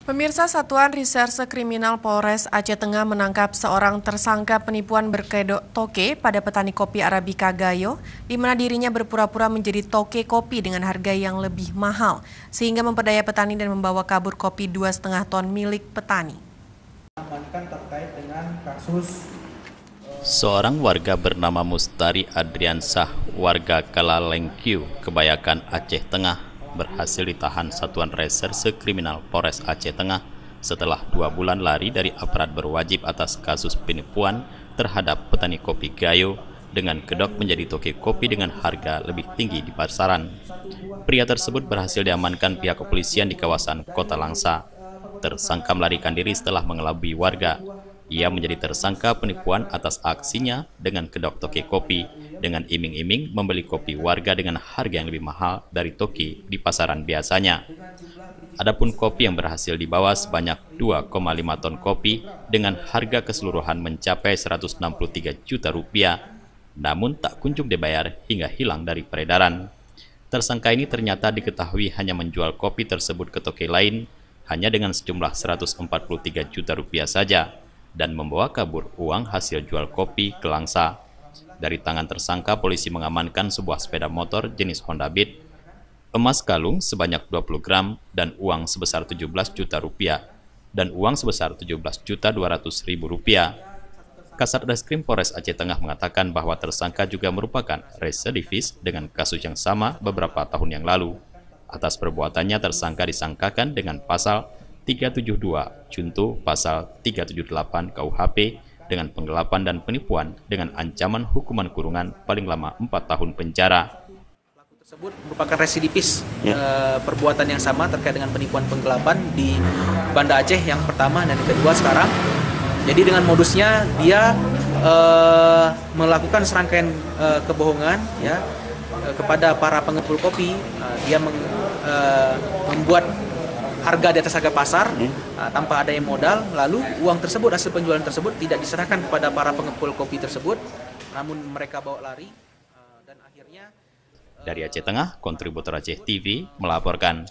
Pemirsa, Satuan Reserse Kriminal Polres Aceh Tengah menangkap seorang tersangka penipuan berkedok toke pada petani kopi Arabica Gayo, di mana dirinya berpura-pura menjadi toke kopi dengan harga yang lebih mahal, sehingga memperdaya petani dan membawa kabur kopi 2,5 ton milik petani. Terkait dengan kasus seorang warga bernama Mustari Adriansah, warga Kalalengkiu, Kebayakan Aceh Tengah, berhasil ditahan Satuan Reserse Kriminal Polres Aceh Tengah setelah 2 bulan lari dari aparat berwajib atas kasus penipuan terhadap petani kopi Gayo dengan kedok menjadi toke kopi dengan harga lebih tinggi di pasaran. Pria tersebut berhasil diamankan pihak kepolisian di kawasan Kota Langsa. Tersangka melarikan diri setelah mengelabui warga. Ia menjadi tersangka penipuan atas aksinya dengan kedok toke kopi dengan iming-iming membeli kopi warga dengan harga yang lebih mahal dari toke di pasaran biasanya. Adapun kopi yang berhasil dibawa sebanyak 2,5 ton kopi dengan harga keseluruhan mencapai 163 juta rupiah, namun tak kunjung dibayar hingga hilang dari peredaran. Tersangka ini ternyata diketahui hanya menjual kopi tersebut ke toke lain hanya dengan sejumlah 143 juta rupiah saja, dan membawa kabur uang hasil jual kopi ke Langsa. Dari tangan tersangka, polisi mengamankan sebuah sepeda motor jenis Honda Beat, emas kalung sebanyak 20 gram, dan uang sebesar 17 juta rupiah, dan uang sebesar 17 juta 200 ribu rupiah. Kasat Reskrim Polres Aceh Tengah mengatakan bahwa tersangka juga merupakan residivis dengan kasus yang sama beberapa tahun yang lalu. Atas perbuatannya, tersangka disangkakan dengan pasal 372 junto pasal 378 KUHP dengan penggelapan dan penipuan dengan ancaman hukuman kurungan paling lama 4 tahun penjara. Pelaku tersebut merupakan residivis perbuatan yang sama terkait dengan penipuan penggelapan di Banda Aceh yang pertama dan yang kedua sekarang. Jadi dengan modusnya dia melakukan serangkaian kebohongan ya kepada para pengepul kopi. Dia membuat harga di atas harga pasar tanpa ada yang modal, lalu uang tersebut, hasil penjualan tersebut tidak diserahkan kepada para pengepul kopi tersebut, namun mereka bawa lari dan akhirnya. Dari Aceh Tengah, kontributor Aceh TV melaporkan.